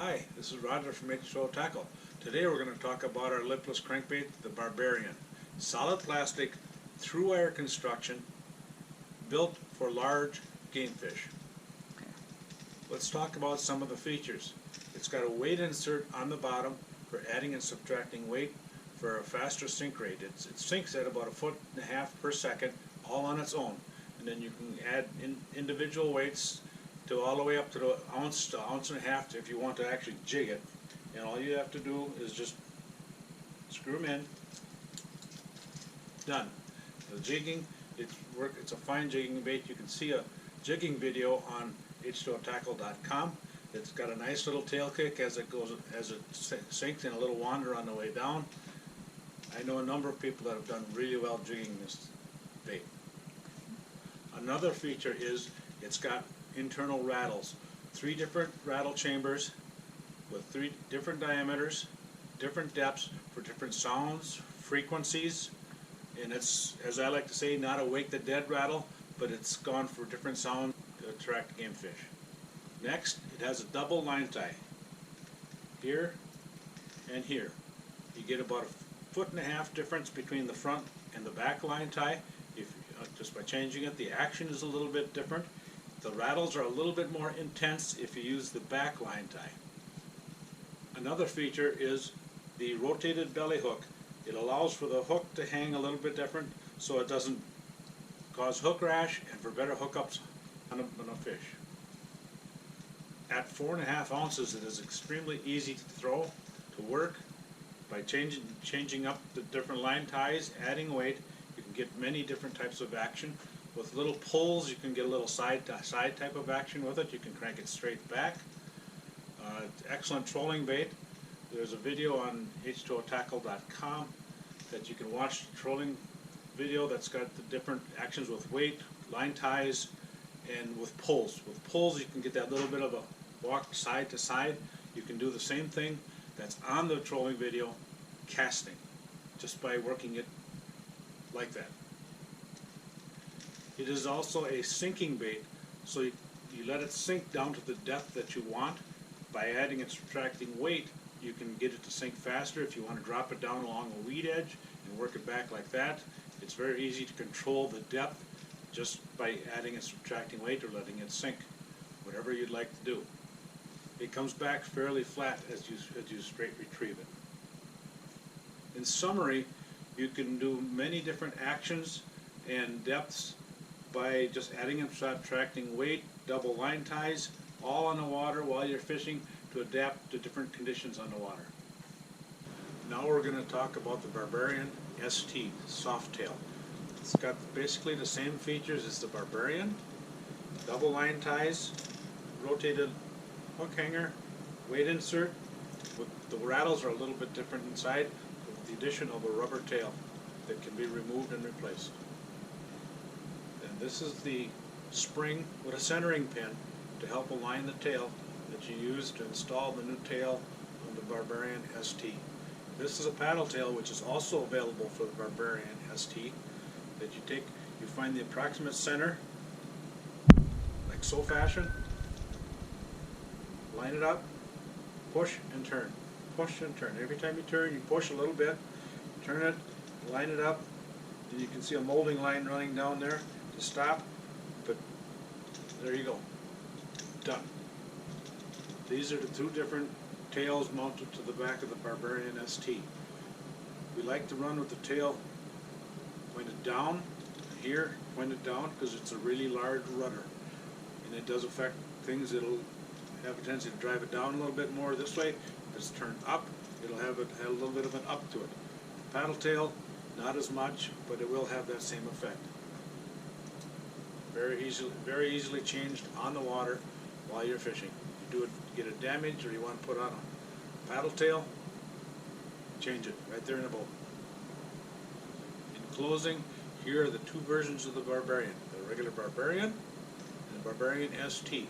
Hi, this is Roger from H2O Tackle. Today we're going to talk about our lipless crankbait, the Barbarian. Solid plastic, through-wire construction, built for large game fish. Let's talk about some of the features. It's got a weight insert on the bottom for adding and subtracting weight for a faster sink rate. It sinks at about 1.5 feet per second, all on its own. And then you can add individual weights to all the way up to the ounce to ounce and a half if you want to actually jig it. And all you have to do is just screw them in. Done. The jigging, it's a fine jigging bait. You can see a jigging video on H2OTackle.com. It's got a nice little tail kick as it sinks and a little wander on the way down. I know a number of people that have done really well jigging this bait. Another feature is it's got internal rattles. 3 different rattle chambers with 3 different diameters, different depths for different sounds, frequencies, and it's, as I like to say, not a wake the dead rattle, but it's gone for different sounds to attract game fish. Next, it has a double line tie, here and here. You get about 1.5 feet difference between the front and the back line tie. Just by changing it, the action is a little bit different. The rattles are a little bit more intense if you use the back line tie. Another feature is the rotated belly hook. It allows for the hook to hang a little bit different so it doesn't cause hook rash and for better hookups on a fish. At 4.5 ounces, it is extremely easy to throw, to work. By changing up the different line ties, adding weight, you can get many different types of action. With little pulls, you can get a little side type of action with it. You can crank it straight back. Excellent trolling bait. There's a video on H2OTackle.com that you can watch the trolling video that's got the different actions with weight, line ties, and with pulls. With pulls, you can get that little bit of a walk side to side. You can do the same thing that's on the trolling video, casting, just by working it like that. It is also a sinking bait, so you let it sink down to the depth that you want. By adding and subtracting weight, you can get it to sink faster. If you want to drop it down along a weed edge and work it back like that, it's very easy to control the depth just by adding and subtracting weight or letting it sink, whatever you'd like to do. It comes back fairly flat as you straight retrieve it. In summary, you can do many different actions and depths by just adding and subtracting weight, double line ties, all on the water while you're fishing to adapt to different conditions on the water. Now we're going to talk about the Barbarian ST Softtail. It's got basically the same features as the Barbarian. Double line ties, rotated hook hanger, weight insert. The rattles are a little bit different inside with the addition of a rubber tail that can be removed and replaced. And this is the spring with a centering pin to help align the tail that you use to install the new tail on the Barbarian ST. This is a paddle tail which is also available for the Barbarian ST that you find the approximate center, like so fashion, line it up, push and turn, push and turn. Every time you turn, you push a little bit, turn it, line it up, and you can see a molding line running down there to stop, but there you go, done. These are the 2 different tails mounted to the back of the Barbarian ST. We like to run with the tail pointed down, here pointed down, because it's a really large rudder, and it does affect things. It'll have a tendency to drive it down a little bit more this way. If it's turned up, it'll have a little bit of an up to it. The paddle tail, not as much, but it will have that same effect. Very easily changed on the water while you're fishing. You do it, get it damaged, or you want to put on a paddle tail, change it right there in the boat. In closing, here are the 2 versions of the Barbarian: the regular Barbarian and the Barbarian ST.